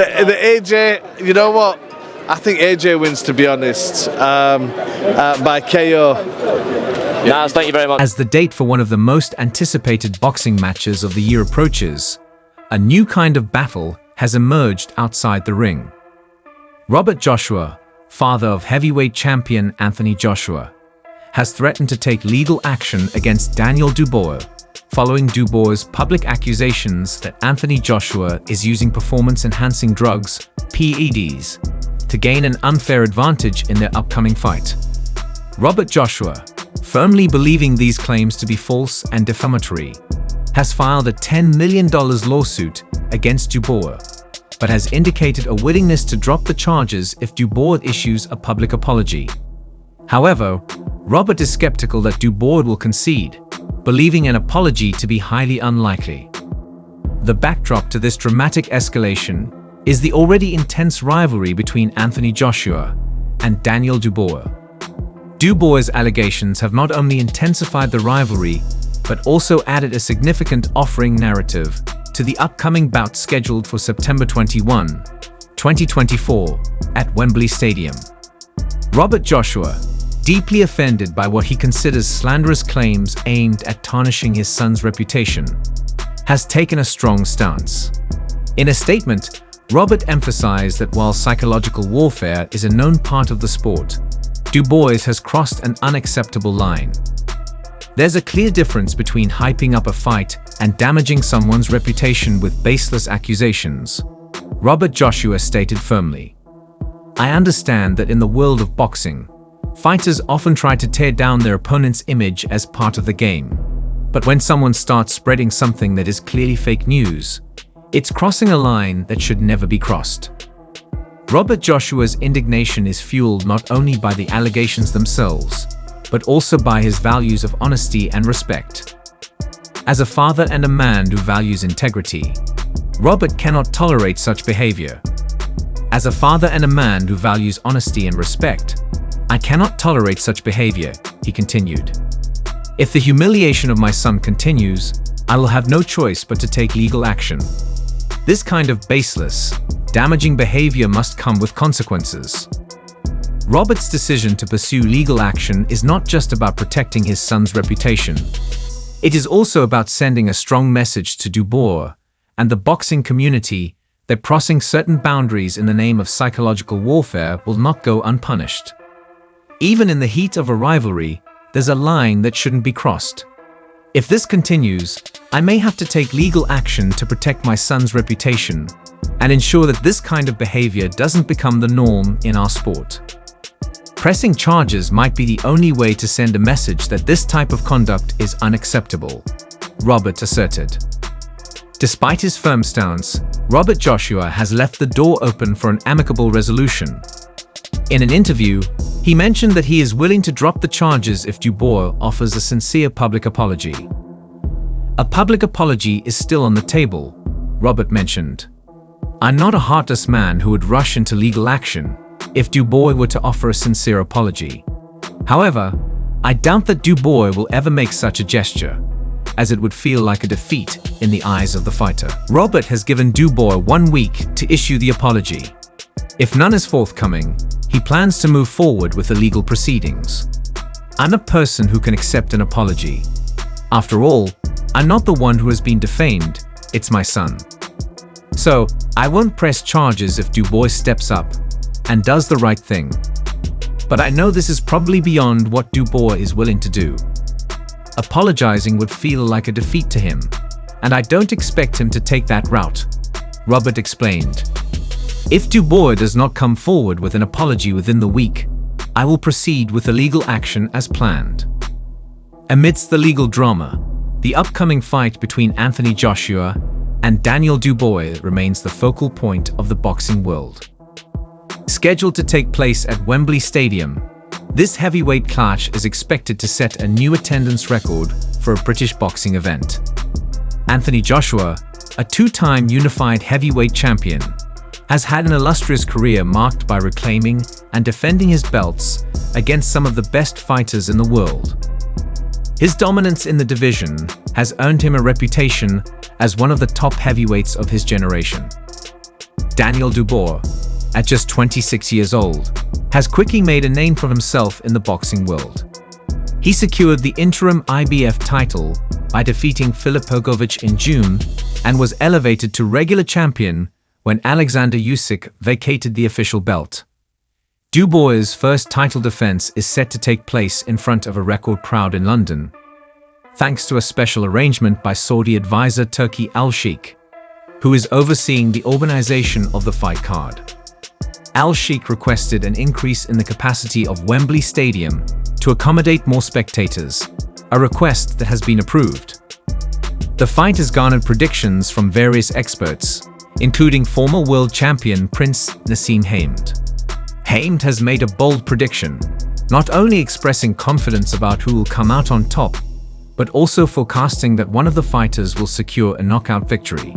The AJ, you know what? I think AJ wins, to be honest, by KO. Nice, thank you very much. As the date for one of the most anticipated boxing matches of the year approaches, a new kind of battle has emerged outside the ring. Robert Joshua, father of heavyweight champion Anthony Joshua, has threatened to take legal action against Daniel Dubois, following Dubois' public accusations that Anthony Joshua is using performance-enhancing drugs, PEDs, to gain an unfair advantage in their upcoming fight. Robert Joshua, firmly believing these claims to be false and defamatory, has filed a $10 million lawsuit against Dubois, but has indicated a willingness to drop the charges if Dubois issues a public apology. However, Robert is skeptical that Dubois will concede, believing an apology to be highly unlikely. The backdrop to this dramatic escalation is the already intense rivalry between Anthony Joshua and Daniel Dubois. Dubois' allegations have not only intensified the rivalry, but also added a significant off-ring narrative to the upcoming bout scheduled for September 21, 2024, at Wembley Stadium. Robert Joshua, deeply offended by what he considers slanderous claims aimed at tarnishing his son's reputation, has taken a strong stance. In a statement, Robert emphasized that while psychological warfare is a known part of the sport, Dubois has crossed an unacceptable line. There's a clear difference between hyping up a fight and damaging someone's reputation with baseless accusations, Robert Joshua stated firmly. I understand that in the world of boxing, fighters often try to tear down their opponent's image as part of the game. But when someone starts spreading something that is clearly fake news, it's crossing a line that should never be crossed. Robert Joshua's indignation is fueled not only by the allegations themselves, but also by his values of honesty and respect. As a father and a man who values integrity, Robert cannot tolerate such behavior. As a father and a man who values honesty and respect, I cannot tolerate such behavior, he continued. If the humiliation of my son continues, I will have no choice but to take legal action. This kind of baseless, damaging behavior must come with consequences. Robert's decision to pursue legal action is not just about protecting his son's reputation. It is also about sending a strong message to Dubois and the boxing community that crossing certain boundaries in the name of psychological warfare will not go unpunished. Even in the heat of a rivalry, there's a line that shouldn't be crossed. If this continues, I may have to take legal action to protect my son's reputation and ensure that this kind of behavior doesn't become the norm in our sport. Pressing charges might be the only way to send a message that this type of conduct is unacceptable, Robert asserted. Despite his firm stance, Robert Joshua has left the door open for an amicable resolution. In an interview, he mentioned that he is willing to drop the charges if Dubois offers a sincere public apology. A public apology is still on the table, Robert mentioned. I'm not a heartless man who would rush into legal action if Dubois were to offer a sincere apology. However, I doubt that Dubois will ever make such a gesture, as it would feel like a defeat in the eyes of the fighter. Robert has given Dubois 1 week to issue the apology. If none is forthcoming, he plans to move forward with the legal proceedings. I'm a person who can accept an apology. After all, I'm not the one who has been defamed, it's my son. So, I won't press charges if Dubois steps up and does the right thing. But I know this is probably beyond what Dubois is willing to do. Apologizing would feel like a defeat to him, and I don't expect him to take that route, Robert explained. If Dubois does not come forward with an apology within the week, I will proceed with the legal action as planned. Amidst the legal drama, the upcoming fight between Anthony Joshua and Daniel Dubois remains the focal point of the boxing world. Scheduled to take place at Wembley Stadium, this heavyweight clash is expected to set a new attendance record for a British boxing event. Anthony Joshua, a two-time unified heavyweight champion, has had an illustrious career marked by reclaiming and defending his belts against some of the best fighters in the world. His dominance in the division has earned him a reputation as one of the top heavyweights of his generation. Daniel Dubois, at just 26 years old, has quickly made a name for himself in the boxing world. He secured the interim IBF title by defeating Filip Pogovic in June and was elevated to regular champion when Alexander Usyk vacated the official belt. Dubois' first title defense is set to take place in front of a record crowd in London, thanks to a special arrangement by Saudi advisor Turki Al-Sheikh, who is overseeing the organization of the fight card. Al-Sheikh requested an increase in the capacity of Wembley Stadium to accommodate more spectators, a request that has been approved. The fight has garnered predictions from various experts, including former world champion Prince Nassim Hamed. Hamed has made a bold prediction, not only expressing confidence about who will come out on top, but also forecasting that one of the fighters will secure a knockout victory.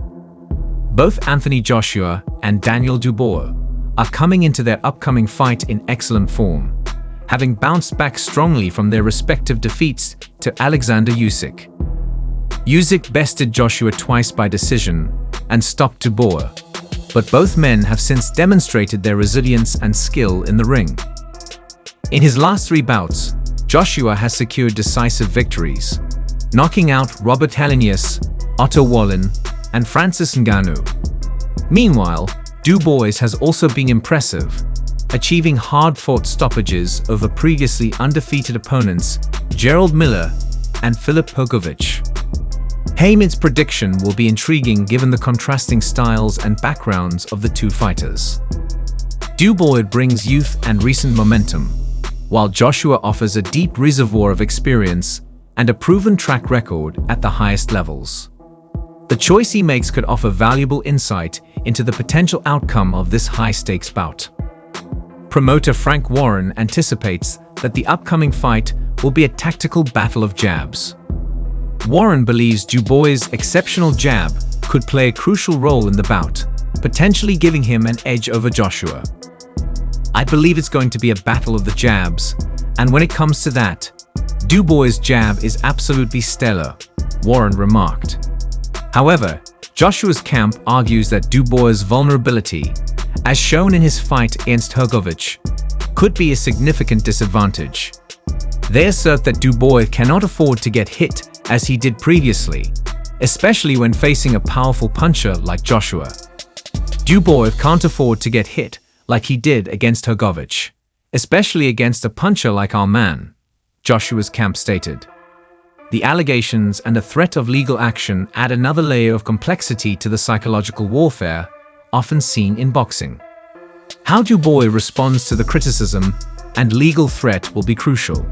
Both Anthony Joshua and Daniel Dubois are coming into their upcoming fight in excellent form, having bounced back strongly from their respective defeats to Alexander Usyk. Usyk bested Joshua twice by decision and stopped Dubois, but both men have since demonstrated their resilience and skill in the ring. In his last 3 bouts, Joshua has secured decisive victories, knocking out Robert Helenius, Otto Wallin, and Francis Ngannou. Meanwhile, Dubois has also been impressive, achieving hard-fought stoppages over previously undefeated opponents Gerald Miller and Filip Pogovic. Hamed's prediction will be intriguing given the contrasting styles and backgrounds of the two fighters. Dubois brings youth and recent momentum, while Joshua offers a deep reservoir of experience and a proven track record at the highest levels. The choice he makes could offer valuable insight into the potential outcome of this high-stakes bout. Promoter Frank Warren anticipates that the upcoming fight will be a tactical battle of jabs. Warren believes Dubois' exceptional jab could play a crucial role in the bout, potentially giving him an edge over Joshua. I believe it's going to be a battle of the jabs, and when it comes to that, Dubois' jab is absolutely stellar, Warren remarked. However, Joshua's camp argues that Dubois' vulnerability, as shown in his fight against Hrgovic, could be a significant disadvantage. They assert that Dubois cannot afford to get hit as he did previously, especially when facing a powerful puncher like Joshua. Dubois can't afford to get hit like he did against Hrgovic, especially against a puncher like our man, Joshua's camp stated. The allegations and the threat of legal action add another layer of complexity to the psychological warfare often seen in boxing. How Dubois responds to the criticism and legal threat will be crucial.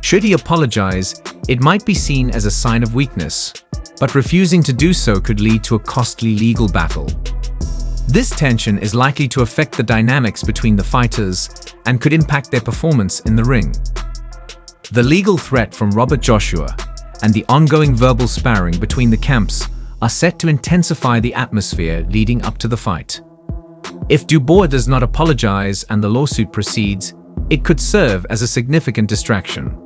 Should he apologize, it might be seen as a sign of weakness, but refusing to do so could lead to a costly legal battle. This tension is likely to affect the dynamics between the fighters and could impact their performance in the ring. The legal threat from Robert Joshua and the ongoing verbal sparring between the camps are set to intensify the atmosphere leading up to the fight. If Dubois does not apologize and the lawsuit proceeds, it could serve as a significant distraction.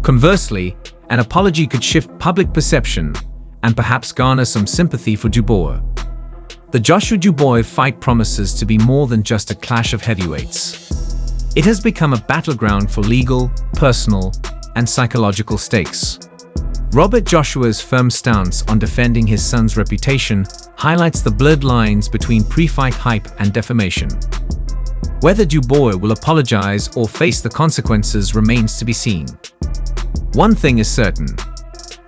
Conversely, an apology could shift public perception and perhaps garner some sympathy for Dubois. The Joshua-Dubois fight promises to be more than just a clash of heavyweights. It has become a battleground for legal, personal, and psychological stakes. Robert Joshua's firm stance on defending his son's reputation highlights the blurred lines between pre-fight hype and defamation. Whether Dubois will apologize or face the consequences remains to be seen. One thing is certain: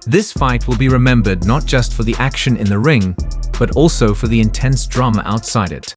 this fight will be remembered not just for the action in the ring, but also for the intense drama outside it.